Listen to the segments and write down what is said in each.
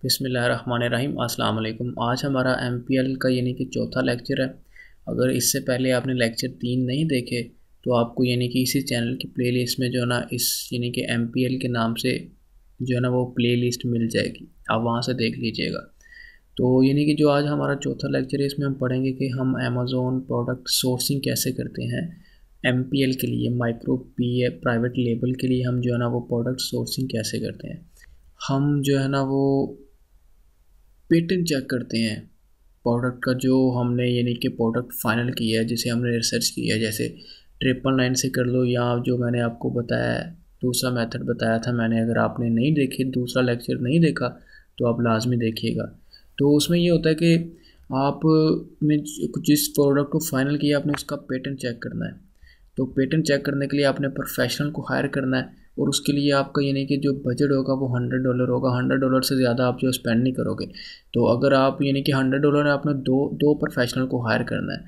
बिस्मिल्लाहिर्रहमानिर्रहीम अस्सलाम वालेकुम। आज हमारा MPL का यानी कि चौथा लेक्चर है। अगर इससे पहले आपने लेक्चर 3 नहीं देखे तो आपको यानी कि इसी चैनल की प्लेलिस्ट में जो है ना इस यानी कि MPL के नाम से जो है ना वो प्लेलिस्ट मिल जाएगी, आप वहाँ से देख लीजिएगा। तो यानी कि जो आज हमारा चौथा लेक्चर है इसमें हम पढ़ेंगे कि हम अमेज़ोन प्रोडक्ट सोर्सिंग कैसे करते हैं। MPL के लिए माइक्रो पी प्राइवेट लेबल के लिए हम जो है ना वो प्रोडक्ट सोर्सिंग कैसे करते हैं। हम जो है ना वो पेटेंट चेक करते हैं प्रोडक्ट का, जो हमने यानी कि प्रोडक्ट फाइनल किया है, जिसे हमने रिसर्च किया है, जैसे 999 से कर लो, या जो मैंने आपको बताया दूसरा मेथड बताया था मैंने। अगर आपने नहीं देखे, दूसरा लेक्चर नहीं देखा तो आप लाजमी देखिएगा। तो उसमें ये होता है कि आपने जिस प्रोडक्ट को फाइनल किया आपने उसका पेटेंट चेक करना है। तो पेटेंट चेक करने के लिए आपने प्रोफेशनल को हायर करना है, और उसके लिए आपका यानी कि जो बजट होगा वो $100 होगा। $100 से ज़्यादा आप जो स्पेंड नहीं करोगे। तो अगर आप यानी कि $100 में आपने दो प्रोफेशनल को हायर करना है,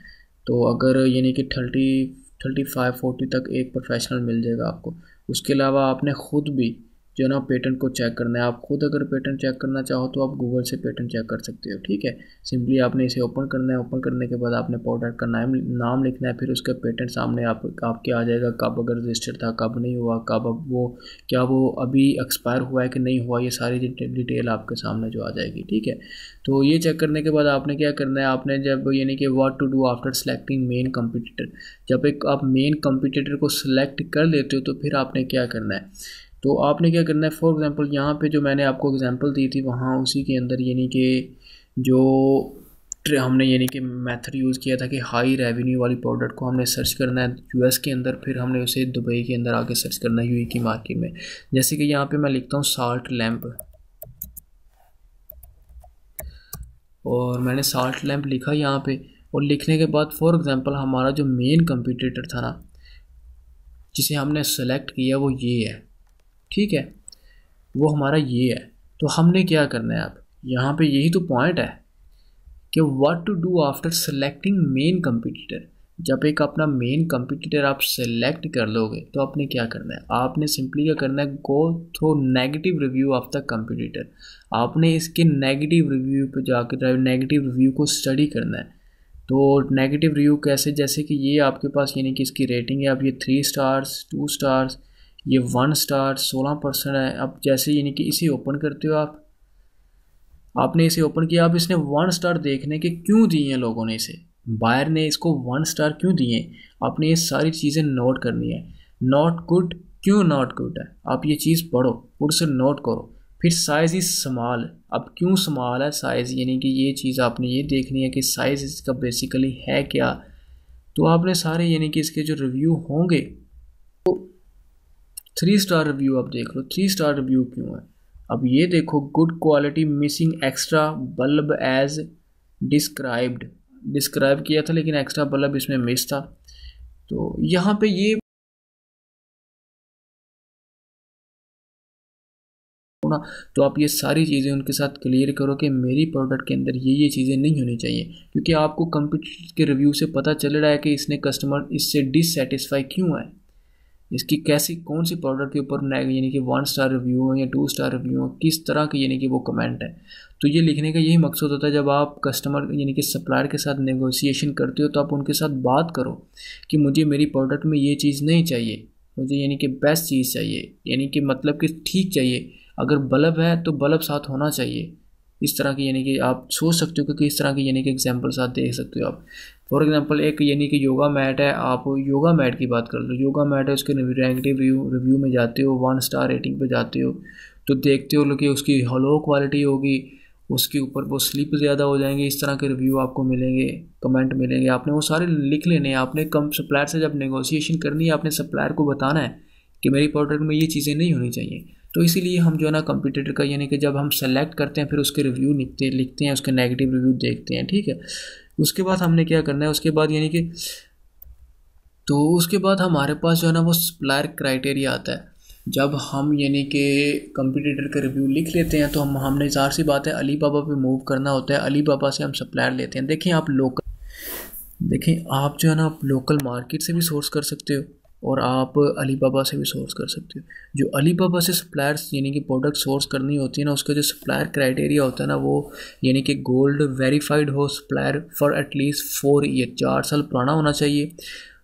तो अगर यानी कि 35-40 तक एक प्रोफेशनल मिल जाएगा आपको। उसके अलावा आपने ख़ुद भी जो है ना पेटेंट को चेक करना है। आप खुद अगर पेटेंट चेक करना चाहो तो आप गूगल से पेटेंट चेक कर सकते हो, ठीक है। सिंपली आपने इसे ओपन करना है। ओपन करने के बाद आपने प्रोडक्ट का नाम लिखना है, फिर उसका पेटेंट सामने आपके आ जाएगा, कब अगर रजिस्टर्ड था, कब नहीं हुआ, कब वो अभी एक्सपायर हुआ है कि नहीं हुआ, ये सारी डिटेल आपके सामने जो आ जाएगी, ठीक है। तो ये चेक करने के बाद आपने क्या करना है, आपने जब यानी कि what to do after selecting main competitor, जब एक आप मेन कंपटीटर को सिलेक्ट कर लेते हो तो फिर आपने क्या करना है। तो आपने क्या करना है, फॉर एग्जांपल यहाँ पे जो मैंने आपको एग्जांपल दी थी वहाँ उसी के अंदर यानी कि जो हमने यानी कि मेथड यूज़ किया था कि हाई रेवेन्यू वाली प्रोडक्ट को हमने सर्च करना है US के अंदर, फिर हमने उसे दुबई के अंदर आके सर्च करना है UAE की मार्केट में। जैसे कि यहाँ पे मैं लिखता हूँ साल्ट लैम्प, और मैंने साल्ट लैम्प लिखा यहाँ पे। और लिखने के बाद फॉर एग्जांपल हमारा जो मेन कंपटीटर था ना जिसे हमने सेलेक्ट किया वो ये है, ठीक है, वो हमारा ये है। तो हमने क्या करना है, अब यहाँ पे यही तो पॉइंट है कि what to do after selecting main competitor. जब एक अपना मेन कंपटीटर आप सेलेक्ट कर लोगे तो आपने क्या करना है, आपने सिंपली क्या करना है, go through negative review of the competitor. आपने इसके नेगेटिव रिव्यू पे जाकर नेगेटिव रिव्यू को स्टडी करना है। तो नेगेटिव रिव्यू कैसे, जैसे कि ये आपके पास यानी कि इसकी रेटिंग है, अब ये 3 स्टार्स 2 स्टार्स, ये 1 स्टार 16% है। अब जैसे यानी कि इसे ओपन करते हो आपने इसे ओपन किया, अब इसने 1 स्टार देखने के क्यों दिए हैं लोगों ने, इसे बायर ने इसको 1 स्टार क्यों दिए, आपने ये सारी चीज़ें नोट करनी है। नॉट गुड, क्यों नॉट गुड है, आप ये चीज़ पढ़ो और उसे नोट करो। फिर साइज़ इज स्मॉल, अब क्यों स्मॉल है साइज़, यानी कि ये चीज़ आपने ये देखनी है कि साइज़ इसका बेसिकली है क्या। तो आपने सारे यानी कि इसके जो रिव्यू होंगे, तो 3 स्टार रिव्यू आप देख लो, 3 स्टार रिव्यू क्यों है। अब ये देखो, good quality missing extra bulb as describe किया था लेकिन एक्स्ट्रा बल्ब इसमें मिस था। तो यहाँ पे ये ना, तो आप ये सारी चीज़ें उनके साथ क्लियर करो कि मेरी प्रोडक्ट के अंदर ये चीज़ें नहीं होनी चाहिए, क्योंकि आपको कंपटीटर के रिव्यू से पता चल रहा है कि इसने कस्टमर इससे डिससेटिस्फाई क्यों है, इसकी कैसी कौन सी प्रोडक्ट के ऊपर यानी कि 1 स्टार रिव्यू हो या 2 स्टार रिव्यू हो, किस तरह की यानी कि वो कमेंट है। तो ये लिखने का यही मकसद होता है, जब आप कस्टमर यानी कि सप्लायर के साथ नेगोशिएशन करते हो तो आप उनके साथ बात करो कि मुझे मेरी प्रोडक्ट में ये चीज़ नहीं चाहिए, मुझे यानी कि बेस्ट चीज़ चाहिए, यानी कि मतलब कि ठीक चाहिए। अगर बल्ब है तो बल्ब साथ होना चाहिए। इस तरह की यानी कि आप सोच सकते हो कि इस तरह की यानी कि एग्जांपल्स आप देख सकते हो आप। फॉर एग्जांपल एक यानी कि योगा मैट है, आप योगा मैट की बात कर लो, योगा मैट है, उसके नेगेटिव रिव्यू में जाते हो, 1 स्टार रेटिंग पे जाते हो तो देखते हो कि उसकी लो क्वालिटी होगी, उसके ऊपर वो स्लिप ज़्यादा हो जाएंगे, इस तरह के रिव्यू आपको मिलेंगे, कमेंट मिलेंगे। आपने वो सारे लिख लेने हैं। आपने कम सप्लायर से जब नेगोशिएशन करनी है, आपने सप्लायर को बताना है कि मेरी प्रोडक्ट में ये चीज़ें नहीं होनी चाहिए। तो इसीलिए हम जो है ना कंपटीटर का यानी कि जब हम सेलेक्ट करते हैं फिर उसके रिव्यू लिखते हैं, उसके नेगेटिव रिव्यू देखते हैं, ठीक है। उसके बाद हमने क्या करना है, उसके बाद यानी कि तो उसके बाद हमारे पास जो है ना वो सप्लायर क्राइटेरिया आता है। जब हम यानी कि कंपटीटर का रिव्यू लिख लेते हैं तो हमने ज़ाहिर सी बात है अली बाबा पे मूव करना होता है। अली बाबा से हम सप्लायर लेते हैं। देखें आप जो है ना आप लोकल मार्केट से भी सोर्स कर सकते हो, और आप अलीबाबा से भी सोर्स कर सकते हो। जो अलीबाबा से सप्लायर्स यानी कि प्रोडक्ट सोर्स करनी होती है ना, उसका जो सप्लायर क्राइटेरिया होता है ना, वो यानी कि गोल्ड वेरीफाइड हो सप्लायर फॉर एटलीस्ट 4 ईयर, 4 साल पुराना होना चाहिए।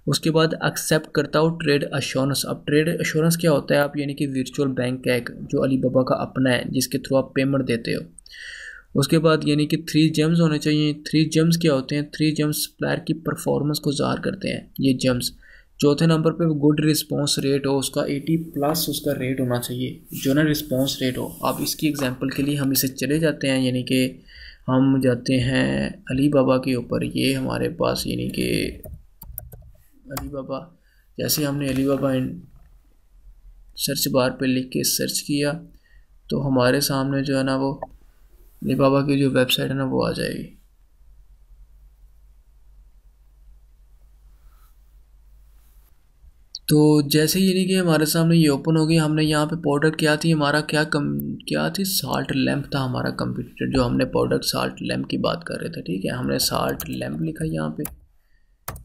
उसके बाद एक्सेप्ट करता हो ट्रेड अश्योरेंस। अब ट्रेड अश्योरेंस क्या होता है? आप यानी कि वर्चुअल बैंक का एक जो अलीबाबा का अपना है जिसके थ्रू आप पेमेंट देते हो। उसके बाद यानी कि 3 जेम्स होने चाहिए। 3 जेम्स क्या होते हैं? 3 जेम्स सप्लायर की परफॉर्मेंस को ज़ाहिर करते हैं ये जेम्स। चौथे नंबर पे गुड रिस्पांस रेट हो, उसका 80 प्लस उसका रेट होना चाहिए, जो ना रिस्पांस रेट हो। अब इसकी एग्जांपल के लिए हम इसे चले जाते हैं, यानी कि हम जाते हैं अलीबाबा के ऊपर। ये हमारे पास यानी कि अलीबाबा, जैसे हमने अलीबाबा सर्च बार पे लिख के सर्च किया तो हमारे सामने जो है ना वो अलीबाबा की जो वेबसाइट है ना वो आ जाएगी। तो जैसे ही यानी कि हमारे सामने ये ओपन हो गई, हमने यहाँ पे प्रोडक्ट क्या थी हमारा, क्या थी, साल्ट लैम्प था हमारा कंप्यूटर, जो हमने प्रोडक्ट साल्ट लैम्प की बात कर रहे थे। ठीक है, हमने साल्ट लैम्प लिखा यहाँ पे,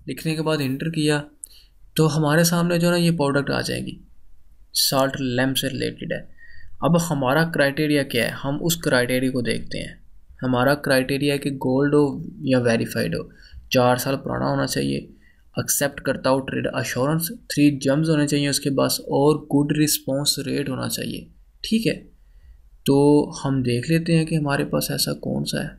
लिखने के बाद इंटर किया तो हमारे सामने जो है ना ये प्रोडक्ट आ जाएगी, साल्ट लैम्प से रिलेटेड है। अब हमारा क्राइटेरिया क्या है, हम उस क्राइटेरिया को देखते हैं। हमारा क्राइटेरिया है कि गोल्ड हो या वेरीफाइड हो, 4 साल पुराना होना चाहिए, एक्सेप्ट करता हो ट्रेड अश्योरेंस, 3 जम्स होने चाहिए उसके पास, और गुड रिस्पांस रेट होना चाहिए। ठीक है, तो हम देख लेते हैं कि हमारे पास ऐसा कौन सा है।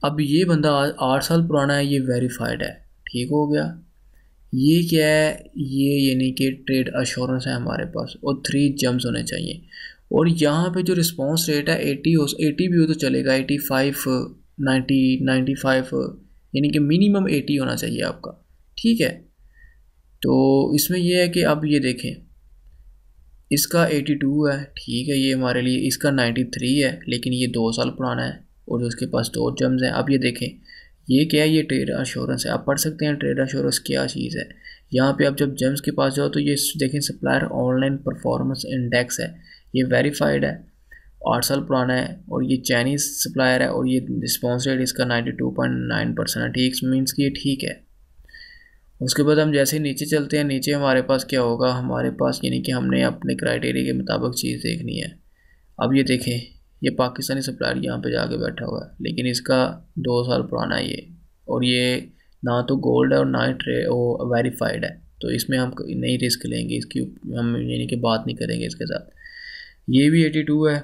अब ये बंदा 8 साल पुराना है, ये वेरीफाइड है, ठीक हो गया। ये क्या है, ये यानी कि ट्रेड अश्योरेंस है हमारे पास, और 3 जम्स होने चाहिए। और यहाँ पे जो रिस्पांस रेट है 80 भी हो तो चलेगा, 85, 90, 95, यानी कि मिनिमम 80 होना चाहिए आपका। ठीक है, तो इसमें यह है कि अब ये देखें, इसका 82 है, ठीक है, ये हमारे लिए, इसका 93 है लेकिन ये 2 साल पुराना है, और उसके पास 2 जम्स हैं। अब ये देखें, ये क्या है, ये ट्रेड अश्योरेंस है। आप पढ़ सकते हैं ट्रेड अश्योरेंस क्या चीज़ है। यहाँ पे आप जब जेम्स के पास जाओ तो ये देखें, सप्लायर ऑनलाइन परफॉर्मेंस इंडेक्स है, ये वेरीफाइड है, 8 साल पुराना है, और ये चाइनीज़ सप्लायर है, और ये रिस्पॉन्स रेट इसका 92.9% है। ठीक मीन्स कि ये ठीक है। उसके बाद हम जैसे नीचे चलते हैं, नीचे हमारे पास क्या होगा, हमारे पास यानी कि हमने अपने क्राइटेरिया के मुताबिक चीज़ देखनी है। अब ये देखें, ये पाकिस्तानी सप्लायर यहाँ पे जाके बैठा हुआ है, लेकिन इसका 2 साल पुराना है ये, और ये ना तो गोल्ड है और ना ही वो वेरीफाइड है, तो इसमें हम नहीं रिस्क लेंगे, इसकी हम यानी कि बात नहीं करेंगे इसके साथ। ये भी 82 है,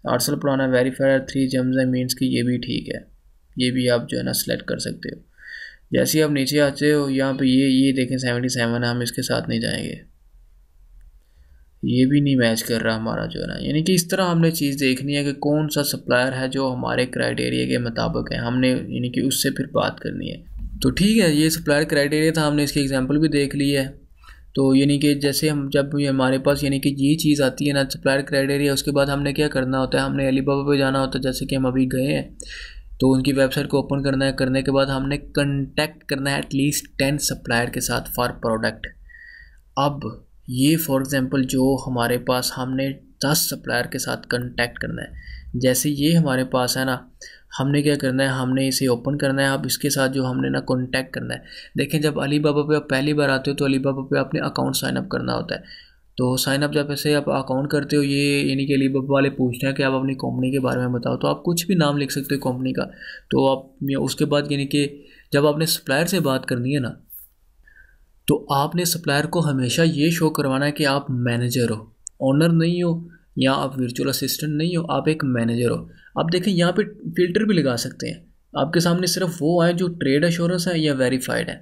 8 साल पुराना, वेरीफाइड, 3 जम्स है, मीन्स कि ये भी ठीक है। ये भी आप जो है ना सेलेक्ट कर सकते हो। जैसे ही आप नीचे आते हो यहाँ पे ये देखें 77 है, हम इसके साथ नहीं जाएंगे, ये भी नहीं मैच कर रहा हमारा जो है ना। यानी कि इस तरह हमने चीज़ देखनी है कि कौन सा सप्लायर है जो हमारे क्राइटेरिया के मुताबिक है, हमने यानी कि उससे फिर बात करनी है। तो ठीक है, ये सप्लायर क्राइटेरिया था, हमने इसके एग्जांपल भी देख ली है। तो यानी कि जैसे हम जब ये हमारे पास यानी कि ये चीज़ आती है ना सप्लायर क्राइटेरिया, उसके बाद हमने क्या करना होता है, हमने अलीबाबा पे जाना होता है, जैसे कि हम अभी गए हैं तो उनकी वेबसाइट को ओपन करना है। करने के बाद हमने कंटेक्ट करना है एटलीस्ट 10 सप्लायर के साथ फॉर प्रोडक्ट। अब ये फॉर एग्जांपल जो हमारे पास हमने 10 सप्लायर के साथ कंटेक्ट करना है, जैसे ये हमारे पास है ना, हमने क्या करना है, हमने इसे ओपन करना है। अब इसके साथ जो हमने ना कांटेक्ट करना है, देखें जब अलीबाबा पे आप पहली बार आते हो तो अलीबाबा पे अपने अकाउंट साइन अप करना होता है। तो साइन अप जब ऐसे आप अकाउंट करते हो, ये यानी कि अलीबाबा वाले पूछते हैं कि आप अपनी कंपनी के बारे में बताओ, तो आप कुछ भी नाम लिख सकते हो कंपनी का। तो आप उसके बाद यानी कि जब आपने सप्लायर से बात करनी है ना, तो आपने सप्लायर को हमेशा ये शो करवाना है कि आप मैनेजर हो, ओनर नहीं हो, या आप वर्चुअल असिस्टेंट नहीं हो, आप एक मैनेजर हो। आप देखें यहाँ पे फिल्टर भी लगा सकते हैं, आपके सामने सिर्फ वो है जो ट्रेड अश्योरेंस है या वेरीफाइड है,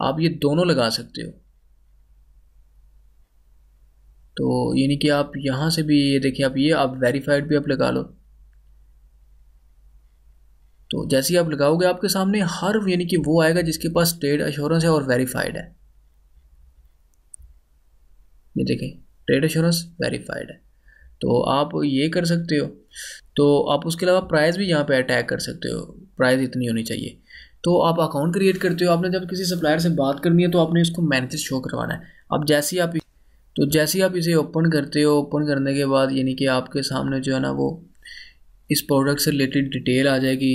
आप ये दोनों लगा सकते हो। तो यानी कि आप यहाँ से भी ये देखिए, आप वेरीफाइड भी आप लगा लो। तो जैसे ही आप लगाओगे आपके सामने हर यानी कि वो आएगा जिसके पास ट्रेड अश्योरेंस है और वेरीफाइड है। ये देखें, ट्रेड अश्योरेंस वेरीफाइड है, तो आप ये कर सकते हो। तो आप उसके अलावा प्राइस भी यहाँ पे अटैग कर सकते हो, प्राइस इतनी होनी चाहिए। तो आप अकाउंट क्रिएट करते हो, आपने जब किसी सप्लायर से बात करनी है तो आपने इसको मैनेजर शो करवाना है। अब जैसे ही आप इसे ओपन करते हो, ओपन करने के बाद यानी कि आपके सामने जो है ना वो इस प्रोडक्ट से रिलेटेड डिटेल आ जाएगी।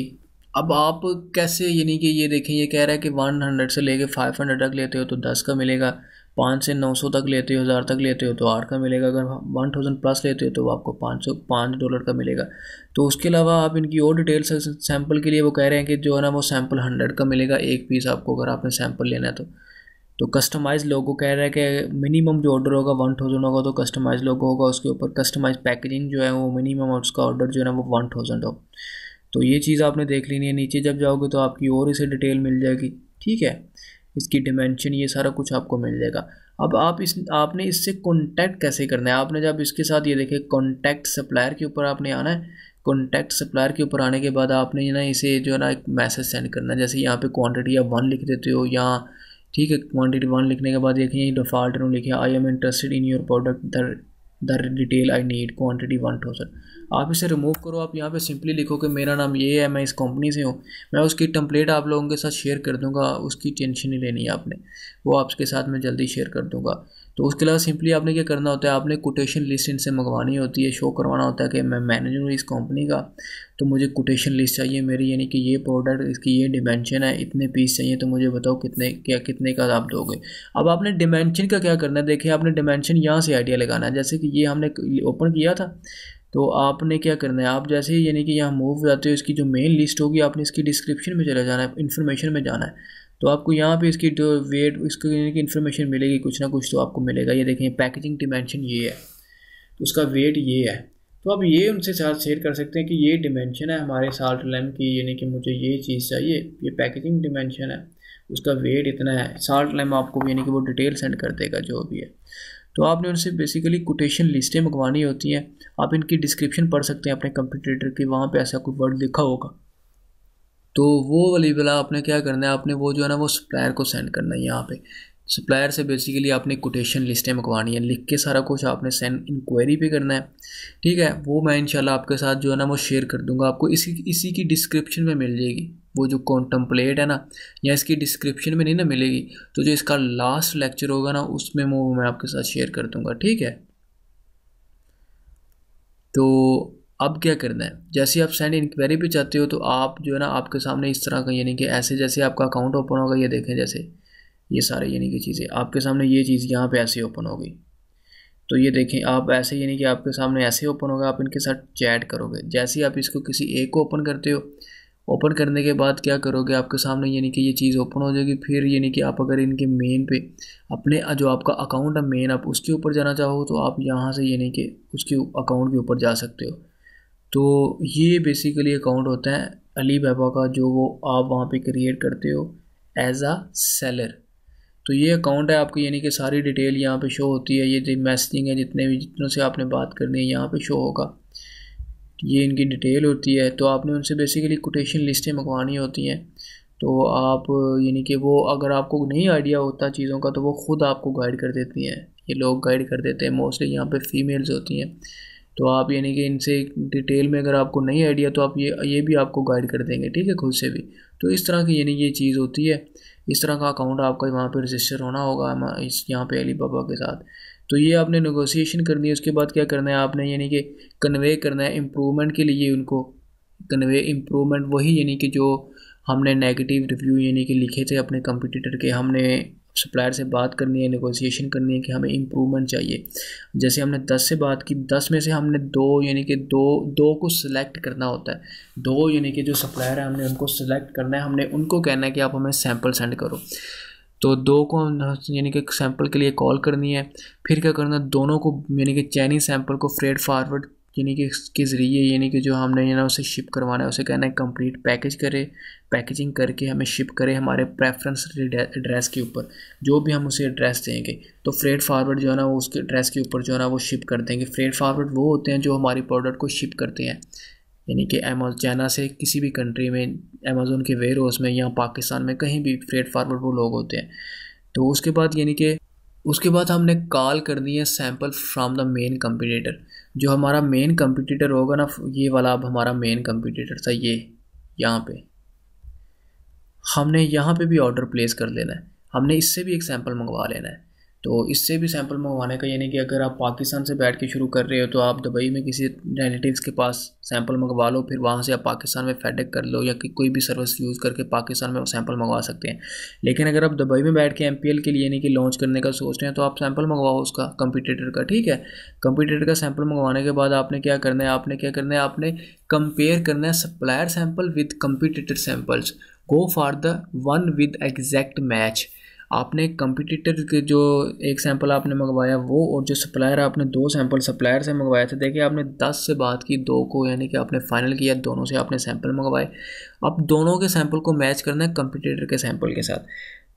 अब आप कैसे, यानी कि ये देखें, ये कह रहा है कि 100 से लेके 500 तक लेते हो तो 10 का मिलेगा, 5 से 900 तक लेते हो, 1000 तक लेते हो तो 8 का मिलेगा, अगर 1000 प्लस लेते हो तो आपको $5 का मिलेगा। तो उसके अलावा आप इनकी और डिटेल्स, सैम्पल के लिए वो कह रहे हैं कि जो है ना वो सैम्पल 100 का मिलेगा एक पीस आपको, अगर आपने सैम्पल लेना है तो कस्टमाइज लोगो कह रहा है कि मिनिमम जो ऑर्डर होगा 1000 होगा, तो कस्टमाइज लोगो होगा, उसके ऊपर कस्टमाइज पैकेजिंग जो है वो मिनिमम, और उसका ऑर्डर जो है ना वो 1000 हो। तो ये चीज़ आपने देख लेनी है। नीचे जब जाओगे तो आपकी और इसे डिटेल मिल जाएगी, ठीक है, इसकी डिमेंशन, ये सारा कुछ आपको मिल जाएगा। अब आपने इससे कॉन्टैक्ट कैसे करना है, आपने जब इसके साथ ये देखे कॉन्टैक्ट सप्लायर के ऊपर आपने आना है। कॉन्टैक्ट सप्लायर के ऊपर आने के बाद आपने ना इसे जो है ना एक मैसेज सेंड करना है, जैसे यहाँ पे क्वांटिटी आप 1 लिख देते हो, या ठीक है, क्वांटिटी 1 लिखने के बाद देखिए डिफ़ॉल्ट में लिखे I am interested in your product the detail I need quantity 1000। आप इसे रिमूव करो, आप यहाँ पे सिंपली लिखो कि मेरा नाम ये है, मैं इस कंपनी से हूँ, मैं उसकी टेम्पलेट आप लोगों के साथ शेयर कर दूँगा, उसकी टेंशन नहीं लेनी है आपने, वो आपके साथ मैं जल्दी शेयर कर दूँगा। तो उसके अलावा सिंपली आपने क्या करना होता है, आपने कोटेशन लिस्ट इनसे मंगवानी होती है, शो करवाना होता है कि मैं मैनेजर हूँ इस कंपनी का, तो मुझे कोटेशन लिस्ट चाहिए मेरी, यानी कि ये प्रोडक्ट, इसकी ये डिमेंशन है, इतने पीस चाहिए, तो मुझे बताओ कितने का आप दोगे। अब आपने डिमेंशन का क्या करना है, देखिए आपने डिमेंशन यहाँ से आइडिया लगाना है। जैसे कि ये हमने ओपन किया था, तो आपने क्या करना है, आप जैसे ही यानी कि यहाँ मूव जाते हो, इसकी जो मेन लिस्ट होगी आपने इसकी डिस्क्रिप्शन में चले जाना है, इन्फॉर्मेशन में जाना है। तो आपको यहाँ पे इसकी जो वेट, इसको यानी कि इन्फॉर्मेशन मिलेगी, कुछ ना कुछ तो आपको मिलेगा। ये देखें पैकेजिंग डिमेंशन ये है, तो उसका वेट ये है। तो आप ये उनसे साथ शेयर कर सकते हैं कि ये डिमेंशन है हमारे साल्ट लैम्प की, यानी कि मुझे ये चीज़ चाहिए, ये पैकेजिंग डिमेंशन है, उसका वेट इतना है। साल्ट लैम्प आपको यानी कि वो डिटेल सेंड कर देगा जो भी है। तो आपने उनसे बेसिकली कोटेशन लिस्टें मंगवानी होती हैं। आप इनकी डिस्क्रिप्शन पढ़ सकते हैं अपने कंप्यूटर की, वहाँ पे ऐसा कोई वर्ड लिखा होगा, तो वो वाली वाला आपने क्या करना है, आपने वो जो है ना वो सप्लायर को सेंड करना है। यहाँ पे सप्लायर से बेसिकली आपने कोटेशन लिस्टें मंगवानी है, लिख के सारा कुछ आपने सेंड इंक्वायरी पे करना है, ठीक है। वो मैं इंशाल्लाह आपके साथ जो है ना वो शेयर कर दूंगा, आपको इसी की डिस्क्रिप्शन में मिल जाएगी वो जो टेम्पलेट है ना, या इसकी डिस्क्रिप्शन में नहीं ना मिलेगी, तो जो इसका लास्ट लेक्चर होगा ना उसमें वो मैं आपके साथ शेयर कर दूंगा, ठीक है। तो अब क्या करना है, जैसे आप सेंड इंक्वायरी पे चाहते हो, तो आप जो है ना आपके सामने इस तरह का, यानी कि ऐसे जैसे आपका अकाउंट ओपन होगा, ये देखें जैसे ये सारे यानी कि चीज़ें आपके सामने, ये चीज़ यहाँ पे ऐसे ओपन होगी। तो ये देखें आप ऐसे, यानी कि आपके सामने ऐसे ओपन होगा, आप इनके साथ चैट करोगे। जैसे ही आप इसको किसी एक को ओपन करते हो, ओपन करने के बाद क्या करोगे, आपके सामने यानी कि ये चीज़ ओपन हो जाएगी। फिर यानी कि आप अगर इनके मेन पे अपने जो आपका अकाउंट है मेन, आप उसके ऊपर जाना चाहो तो आप यहाँ से यानी कि उसके अकाउंट के ऊपर जा सकते हो। तो ये बेसिकली अकाउंट होता है अली बाबा का, जो वो आप वहाँ पे क्रिएट करते हो एज अ सेलर। तो ये अकाउंट है आपकी, यानी कि सारी डिटेल यहाँ पे शो होती है। ये जो मैसेजिंग है, जितनों से आपने बात करनी है यहाँ पे शो होगा, ये इनकी डिटेल होती है। तो आपने उनसे बेसिकली कोटेशन लिस्टें मंगवानी होती हैं। तो आप यानी कि वो, अगर आपको नहीं आइडिया होता चीज़ों का, तो वो ख़ुद आपको गाइड कर देती हैं, ये लोग गाइड कर देते हैं, मोस्टली यहाँ पे फीमेल्स होती हैं। तो आप यानी कि इनसे डिटेल में अगर आपको नहीं आइडिया, तो आप ये भी आपको गाइड कर देंगे, ठीक है, खुद से भी। तो इस तरह की यानी ये चीज़ होती है। इस तरह का अकाउंट आपका वहाँ पे रजिस्टर होना होगा इस यहाँ पे अली बाबा के साथ। तो ये आपने नेगोशिएशन करनी है। उसके बाद क्या करना है आपने, यानी कि कन्वे करना है इम्प्रूवमेंट के लिए उनको, कन्वे इम्प्रूवमेंट वही, यानी कि जो हमने नेगेटिव रिव्यू यानी कि लिखे थे अपने कंपटीटर के, हमने सप्लायर से बात करनी है, नेगोशिएशन करनी है कि हमें इम्प्रूवमेंट चाहिए। जैसे हमने 10 से बात की, 10 में से हमने 2 यानी कि दो को सिलेक्ट करना होता है। 2 यानी कि जो सप्लायर है हमने उनको सिलेक्ट करना है, हमने उनको कहना है कि आप हमें सैंपल सेंड करो। तो 2 को यानी कि सैंपल के लिए कॉल करनी है। फिर क्या करना, दोनों को यानी कि चाइनीज़ सैंपल को फ्रेट फारवर्ड यानी कि के ज़रिए, यानी कि जो हमने ना उसे शिप करवाना है, उसे कहना है कंप्लीट पैकेज करे, पैकेजिंग करके हमें शिप करे हमारे प्रेफरेंस एड्रेस के ऊपर, जो भी हम उसे एड्रेस देंगे। तो फ्रेट फारवर्ड जो है ना वो उसके एड्रेस के ऊपर जो है ना वो शिप कर देंगे। फ्रेट फारवर्ड वो होते हैं जो हमारी प्रोडक्ट को शिप करते हैं, यानी कि चाइना से किसी भी कंट्री में, अमेज़ोन के वेयर हाउस में या पाकिस्तान में कहीं भी फ्रेट फारवर्ड वो लोग होते हैं। तो उसके बाद यानी कि उसके बाद हमने कॉल करनी है sample from the main competitor. जो हमारा मेन कंपटीटर होगा ना, ये वाला अब हमारा मेन कंपटीटर था, ये यहाँ पे हमने यहाँ पे भी ऑर्डर प्लेस कर लेना है, हमने इससे भी एक सैंपल मंगवा लेना है। तो इससे भी सैंपल मंगवाने का यानी कि अगर आप पाकिस्तान से बैठ के शुरू कर रहे हो तो आप दुबई में किसी रिलेटिव्स के पास सैंपल मंगवा लो, फिर वहाँ से आप पाकिस्तान में फेडेक कर लो या कि कोई भी सर्विस यूज़ करके पाकिस्तान में सैंपल मंगवा सकते हैं। लेकिन अगर आप दुबई में बैठ के MPL के लिए यानी कि लॉन्च करने का सोच रहे हैं तो आप सैंपल मंगवाओ उसका, कंपटीटर का, ठीक है। कंपटीटर का सैंपल मंगवाने के बाद आपने क्या करना है, आपने कंपेयर करना है supplier sample with competitor samples. Go for the one with exact match. आपने कंपटीटर के जो एक सैंपल आपने मंगवाया वो, और जो सप्लायर आपने 2 सैंपल सप्लायर से मंगवाए थे, देखिए आपने 10 से बात की, 2 को यानी कि आपने फाइनल किया, दोनों से आपने सैंपल मंगवाए। अब दोनों के सैंपल को मैच करना है कंपटीटर के सैंपल के साथ।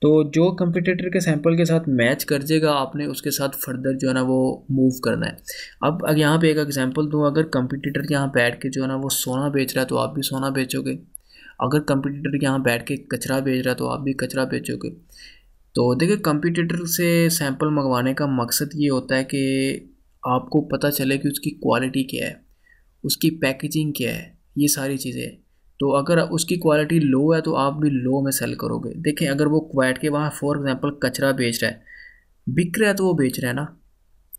तो जो कंपटीटर के सैंपल के साथ मैच कर जाएगा आपने उसके साथ फर्दर जो है ना वो मूव करना है। अब यहाँ पे एक एग्जांपल दूँ, अगर कंपटीटर यहाँ बैठ के जो है ना वो सोना बेच रहा है तो आप भी सोना बेचोगे। अगर कंपटीटर यहाँ बैठ के कचरा बेच रहा है तो आप भी कचरा बेचोगे। तो देखिए कंपटीटर से सैंपल मंगवाने का मकसद ये होता है कि आपको पता चले कि उसकी क्वालिटी क्या है, उसकी पैकेजिंग क्या है, ये सारी चीज़ें। तो अगर उसकी क्वालिटी लो है तो आप भी लो में सेल करोगे। देखें अगर वो बैठ के वहाँ फॉर एग्जांपल कचरा बेच रहा है, बिक रहा है तो वो बेच रहा है ना।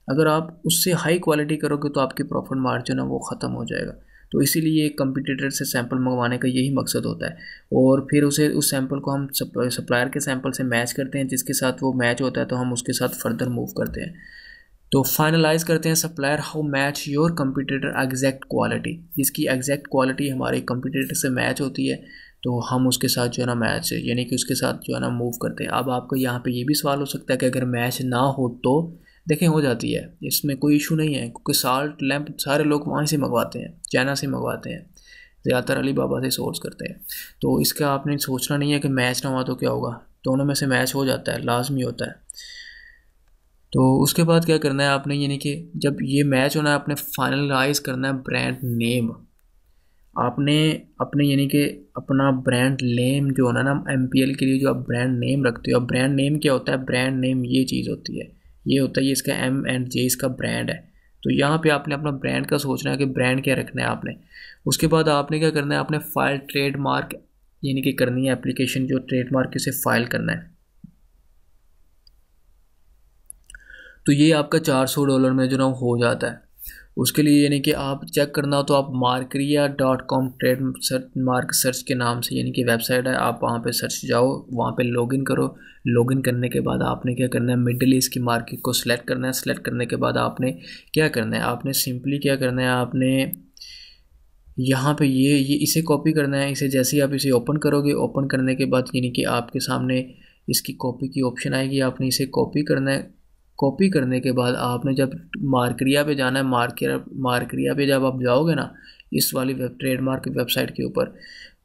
अगर आप उससे हाई क्वालिटी करोगे तो आपकी प्रॉफिट मार्जिन है वो ख़त्म हो जाएगा। तो इसीलिए कंपटीटर से सैंपल मंगवाने का यही मकसद होता है। और फिर उस सैंपल को हम सप्लायर के सैंपल से मैच करते हैं, जिसके साथ वो मैच होता है तो हम उसके साथ फर्दर मूव करते हैं। तो फाइनलाइज करते हैं supplier how match your competitor exact quality. जिसकी एग्जैक्ट क्वालिटी हमारे कंपटीटर से मैच होती है तो हम उसके साथ जो है ना मैच यानी कि उसके साथ जो है ना मूव करते हैं। अब आपको यहाँ पे ये भी सवाल हो सकता है कि अगर मैच ना हो तो देखें हो जाती है, इसमें कोई इशू नहीं है, क्योंकि साल्ट लैंप सारे लोग वहीं से मंगवाते हैं, चाइना से मंगवाते हैं, ज़्यादातर अली बाबा से सोर्स करते हैं। तो इसका आपने सोचना नहीं है कि मैच ना हुआ तो क्या होगा, दोनों में से मैच हो जाता है, लाजमी होता है। तो उसके बाद क्या करना है आपने, यानी कि जब ये मैच होना है आपने फाइनलाइज करना है ब्रांड नेम। आपने अपने यानी कि अपना ब्रांड नेम जो होना ना MPL के लिए जो आप ब्रांड नेम रखते हो, अब ब्रांड नेम क्या होता है, ब्रांड नेम ये चीज़ होती है, ये होता है, ये इसका M&J इसका ब्रांड है। तो यहाँ पे आपने अपना ब्रांड का सोचना है कि ब्रांड क्या रखना है आपने। उसके बाद आपने क्या करना है, आपने फाइल ट्रेडमार्क यानी कि करनी है एप्लीकेशन, जो ट्रेडमार्क से फाइल करना है। तो ये आपका $400 में जो ना हो जाता है। उसके लिए यानी कि आप चेक करना हो तो आप markria.com ट्रेडमार्क सर्च के नाम से यानी कि वेबसाइट है, आप वहाँ पे सर्च जाओ, वहाँ पे लॉगिन करो। लॉगिन करने के बाद आपने क्या करना है, मिडिल ईस्ट की मार्केट को सिलेक्ट करना है। सिलेक्ट करने के बाद आपने क्या करना है, आपने सिंपली क्या करना है, आपने यहाँ पे ये इसे कॉपी करना है। इसे जैसे ही आप इसे ओपन करोगे, ओपन करने के बाद यानी कि आपके सामने इसकी कॉपी की ऑप्शन आएगी, आपने इसे कॉपी करना है। कॉपी करने के बाद आपने जब मार्करिया पे जाना है, मार्करिया पे जब आप जाओगे ना इस वाली ट्रेडमार्क वेबसाइट के ऊपर,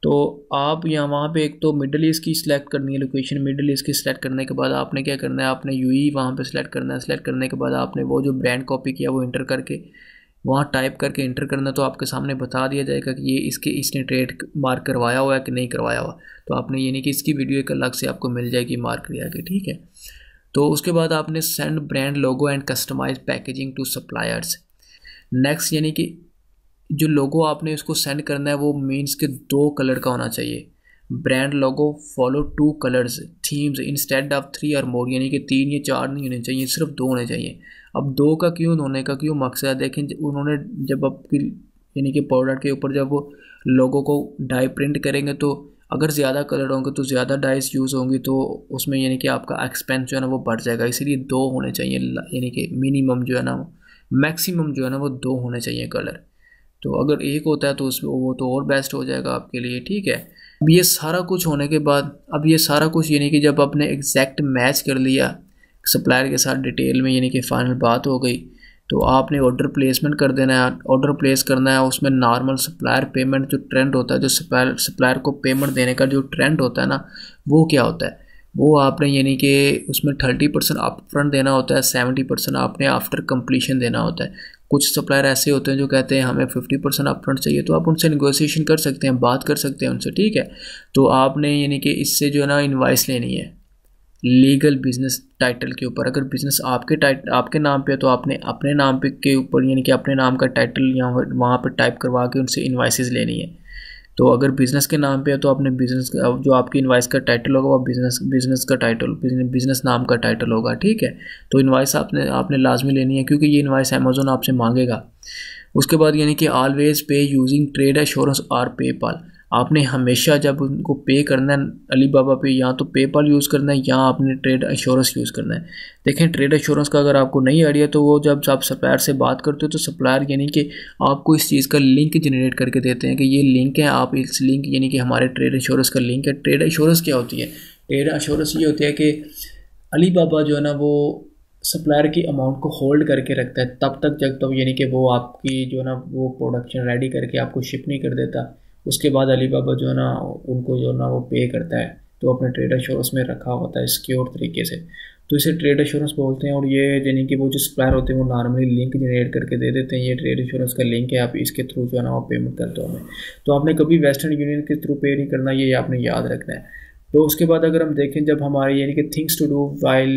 तो आप यहाँ वहाँ पे एक तो मिडल ईस्ट की सिलेक्ट करनी है लोकेशन। मिडल ईस्ट की सिलेक्ट करने के बाद आपने क्या करना है, आपने यूई वहाँ पे सिलेक्ट करना है। सिलेक्ट करने के बाद आपने वो जो ब्रांड कॉपी किया वो इंटर करके वहाँ टाइप करके इंटर करना, तो आपके सामने बता दिया जाएगा कि ये इसने ट्रेड मार्क करवाया हुआ है कि नहीं करवाया हुआ। तो आपने यानी कि इसकी वीडियो एक अलग से आपको मिल जाएगी मार्करिया की, ठीक है। तो उसके बाद आपने send brand logo and customise packaging to suppliers. Next यानी कि जो लोगो आपने उसको सेंड करना है वो मीन्स के 2 कलर का होना चाहिए। Brand logo follow 2 colours themes instead of 3 और मोर, यानी कि 3 या 4 नहीं होने चाहिए, सिर्फ 2 होने चाहिए। अब 2 का क्यों होने का क्यों मकसद है, देखें उन्होंने जब आपकी यानी कि प्रोडक्ट के ऊपर जब वो लोगो को डाई प्रिंट करेंगे तो अगर ज़्यादा कलर होंगे तो ज़्यादा डाइस यूज़ होंगी, तो उसमें यानी कि आपका एक्सपेंस जो है ना वो बढ़ जाएगा। इसीलिए 2 होने चाहिए, यानी कि मिनिमम जो है ना मैक्सिमम जो है ना वो 2 होने चाहिए कलर। तो अगर 1 होता है तो उसमें वो तो और बेस्ट हो जाएगा आपके लिए, ठीक है। अब ये सारा कुछ होने के बाद, अब ये सारा कुछ यानी कि जब आपने एग्जैक्ट मैच कर लिया सप्लायर के साथ डिटेल में, यानी कि फाइनल बात हो गई, तो आपने ऑर्डर प्लेसमेंट कर देना है। ऑर्डर प्लेस करना है, उसमें नॉर्मल सप्लायर पेमेंट जो ट्रेंड होता है, जो सप्लायर को पेमेंट देने का जो ट्रेंड होता है ना, वो क्या होता है, वो आपने यानी कि उसमें 30% अप फ्रंट देना होता है, 70% आपने आफ्टर कंप्लीशन देना होता है। कुछ सप्लायर ऐसे होते हैं जो कहते हैं हमें 50% अप फ्रंट चाहिए, तो आप उनसे नेगोशिएशन कर सकते हैं, बात कर सकते हैं उनसे, ठीक है। तो आपने यानी कि इससे जो है ना इनवाइस लेनी है लीगल बिजनेस टाइटल के ऊपर। अगर बिजनेस आपके नाम पे है तो आपने अपने नाम पे के ऊपर यानी कि अपने नाम का टाइटल यहाँ वहाँ पे टाइप करवा के उनसे इनवाइसेस लेनी है। तो अगर बिज़नेस के नाम पे है तो आपने बिज़नेस जो आपकी इनवाइस का टाइटल होगा वो बिज़नेस का टाइटल, बिज़नेस नाम का टाइटल होगा, ठीक है। तो इनवाइस आपने लाजमी लेनी है, क्योंकि ये इनवाइस अमेज़न आपसे मांगेगा। उसके बाद यानी कि ऑलवेज पे यूजिंग ट्रेड एश्योरेंस और पेपाल। आपने हमेशा जब उनको पे करना है अली बाबा पे, या तो पेपाल यूज़ करना है या आपने ट्रेड एश्योरेंस यूज़ करना है। देखें, ट्रेड एश्योरेंस का अगर आपको नहीं आइडिया तो वो जब आप सप्लायर से बात करते हो तो सप्लायर यानी कि आपको इस चीज़ का लिंक जनरेट करके देते हैं कि ये लिंक है, आप इस लिंक यानी कि हमारे ट्रेड एश्योरेंस का लिंक है। ट्रेड एश्योरेंस क्या होती है? ट्रेड एश्योरेंस ये होती है कि अली बाबा जो है ना वो सप्लायर की अमाउंट को होल्ड करके रखता है तब तक जब तक यानी कि वो आपकी जो है ना वो प्रोडक्शन रेडी करके आपको शिप नहीं कर देता। उसके बाद अली बाबा जो है ना उनको जो है ना वो पे करता है, तो अपने ट्रेड एश्योरेंस में रखा होता है सिक्योर तरीके से। तो इसे ट्रेड एश्योरेंस बोलते हैं। और ये यानी कि वो जो सप्लायर होते हैं वो नॉर्मली लिंक जनरेट करके दे देते हैं, ये ट्रेड एश्योरेंस का लिंक है, आप इसके थ्रू जो है ना वो पेमेंट करते हो हमें। तो आपने कभी वेस्टर्न यूनियन के थ्रू पे नहीं करना, ये आपने याद रखना है। तो उसके बाद अगर हम देखें, जब हमारे यानी कि things to do while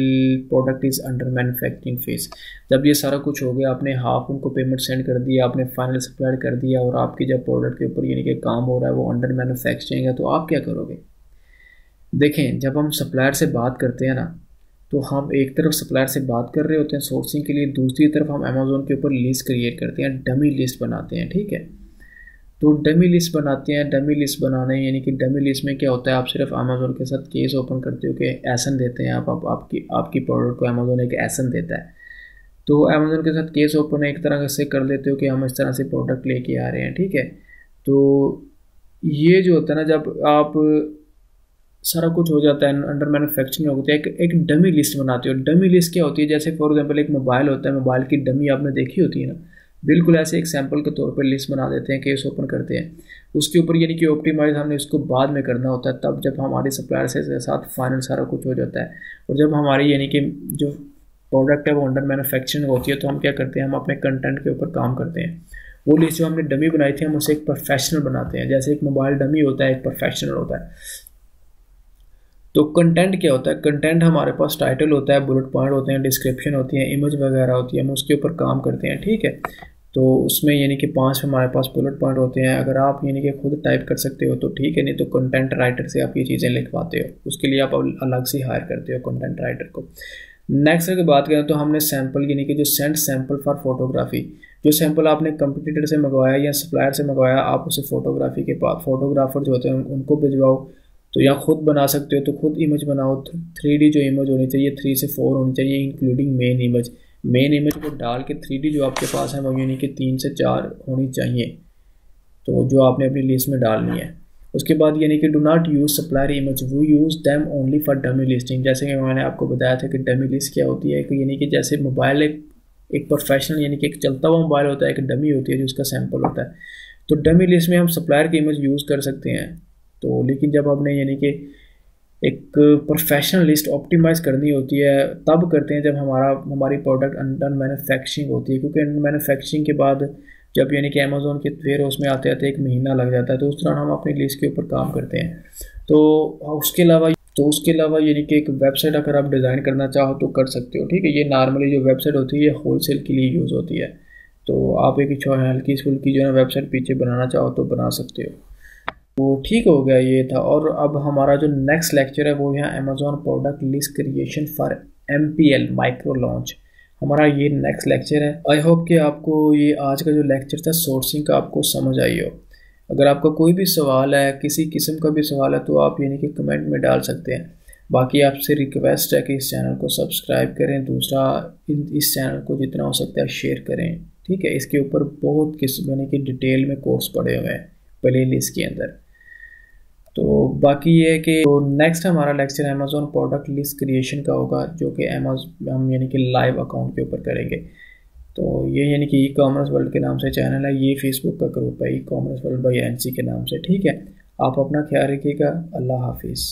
product is under manufacturing phase, जब ये सारा कुछ हो गया, आपने हाफ उनको पेमेंट सेंड कर दिया, आपने फाइनल सप्लाई कर दिया, और आपकी जब प्रोडक्ट के ऊपर यानी कि काम हो रहा है वो अंडर मैन्युफैक्चरिंग है, तो आप क्या करोगे? देखें, जब हम सप्लायर से बात करते हैं ना, तो हम एक तरफ सप्लायर से बात कर रहे होते हैं सोर्सिंग के लिए, दूसरी तरफ हम अमेज़ोन के ऊपर लिस्ट क्रिएट करते हैं, डमी लिस्ट बनाते हैं, ठीक है। तो डमी लिस्ट बनाते हैं। डमी लिस्ट बनाने यानी कि डमी लिस्ट में क्या होता है, आप सिर्फ अमेज़ोन के साथ केस ओपन करते हो कि एसन देते हैं आपकी प्रोडक्ट को अमेज़ोन एक एसन देता है। तो अमेज़ोन के साथ केस ओपन एक तरह से कर लेते हो कि हम इस तरह से प्रोडक्ट लेके आ रहे हैं, ठीक है। तो ये जो होता है ना, जब आप सारा कुछ हो जाता है, अंडर मैन्युफैक्चरिंग होता है, एक डमी लिस्ट बनाते हो। डमी लिस्ट क्या होती है? जैसे फॉर एग्जांपल एक मोबाइल होता है, मोबाइल की डमी आपने देखी होती है ना, बिल्कुल ऐसे एक सैंपल के तौर पर लिस्ट बना देते हैं, केस ओपन करते हैं। उसके ऊपर यानी कि ऑप्टिमाइज हमने उसको बाद में करना होता है, तब जब हमारे सप्लायर से साथ फाइनल सारा कुछ हो जाता है। और जब हमारी यानी कि जो प्रोडक्ट है वो अंडर मैन्युफैक्चरिंग होती है, तो हम क्या करते हैं, हम अपने कंटेंट के ऊपर काम करते हैं। वो लिस्ट जो हमने डमी बनाई थी, हम उसे एक प्रोफेशनल बनाते हैं। जैसे एक मोबाइल डमी होता है, एक प्रोफेशनल होता है। तो कंटेंट क्या होता है? कंटेंट हमारे पास टाइटल होता है, बुलेट पॉइंट होते हैं, डिस्क्रिप्शन होती है, इमेज वगैरह होती है, हम उसके ऊपर काम करते हैं, ठीक है। तो उसमें यानी कि 5 हमारे पास बुलेट पॉइंट होते हैं। अगर आप यानी कि खुद टाइप कर सकते हो तो ठीक है, नहीं तो कंटेंट राइटर से आप ये चीज़ें लिखवाते हो, उसके लिए आप अलग से हायर करते हो कंटेंट राइटर को। नेक्स्ट अगर बात करें तो हमने सैम्पल यानी कि जो सेंड सैम्पल फॉर फोटोग्राफी, जो सैम्पल आपने कंपटीटर से मंगवाया या सप्लायर से मंगवाया, आप उसे फोटोग्राफी के पास फोटोग्राफर जो होते हैं उनको भिजवाओ। तो या खुद बना सकते हो तो खुद इमेज बनाओ। 3D जो इमेज होनी चाहिए 3 से 4 होनी चाहिए, including main image. Main image को डाल के 3D जो आपके पास है वो यानी कि 3 से 4 होनी चाहिए, तो जो आपने अपनी लिस्ट में डालनी है। उसके बाद यानी कि do not use supplier image, वो use them only for dummy listing. जैसे कि मैंने आपको बताया था कि डमी लिस्ट क्या होती है, कि यानी कि जैसे मोबाइल एक प्रोफेशनल यानी कि एक चलता हुआ मोबाइल होता है, एक डमी होती है जो उसका सैंपल होता है। तो डमी लिस्ट में हम सप्लायर की इमेज यूज़ कर सकते हैं। तो लेकिन जब आपने यानी कि एक प्रोफेशनल लिस्ट ऑप्टिमाइज़ करनी होती है तब करते हैं जब हमारी प्रोडक्ट अंडर मैन्युफैक्चरिंग होती है, क्योंकि अंडर मैन्युफैक्चरिंग के बाद जब यानी कि अमेज़ोन के वेयर हाउस में आते आते 1 महीना लग जाता है, तो उस दौरान हम अपनी लिस्ट के ऊपर काम करते हैं। तो उसके अलावा यानी कि एक वेबसाइट अगर आप डिज़ाइन करना चाहो तो कर सकते हो, ठीक है। ये नॉर्मली जो वेबसाइट होती है ये होलसेल के लिए यूज़ होती है। तो आप एक हल्की फुल्की जो है वेबसाइट पीछे बनाना चाहो तो बना सकते हो। तो ठीक हो गया ये था। और अब हमारा जो नेक्स्ट लेक्चर है वो है Amazon product list creation for MPL micro launch. हमारा ये नेक्स्ट लेक्चर है। आई होप कि आपको ये आज का जो लेक्चर था सोर्सिंग का आपको समझ आई हो। अगर आपका कोई भी सवाल है, किसी किस्म का भी सवाल है, तो आप यानी कि कमेंट में डाल सकते हैं। बाकी आपसे रिक्वेस्ट है कि इस चैनल को सब्सक्राइब करें। दूसरा, इस चैनल को जितना हो सकता है शेयर करें, ठीक है। इसके ऊपर बहुत किस्म यानी कि डिटेल में कोर्स पड़े हुए हैं प्ले लिस्ट के अंदर। तो बाकी ये है कि तो नेक्स्ट हमारा lecture Amazon product list creation का होगा, जो कि हम यानी कि लाइव अकाउंट के ऊपर करेंगे। तो ये यानी कि ई-कॉमर्स वर्ल्ड के नाम से चैनल है, ये फेसबुक का ग्रुप है ई-कॉमर्स वर्ल्ड बाय NC के नाम से, ठीक है। आप अपना ख्याल रखिएगा। अल्लाह हाफिज़।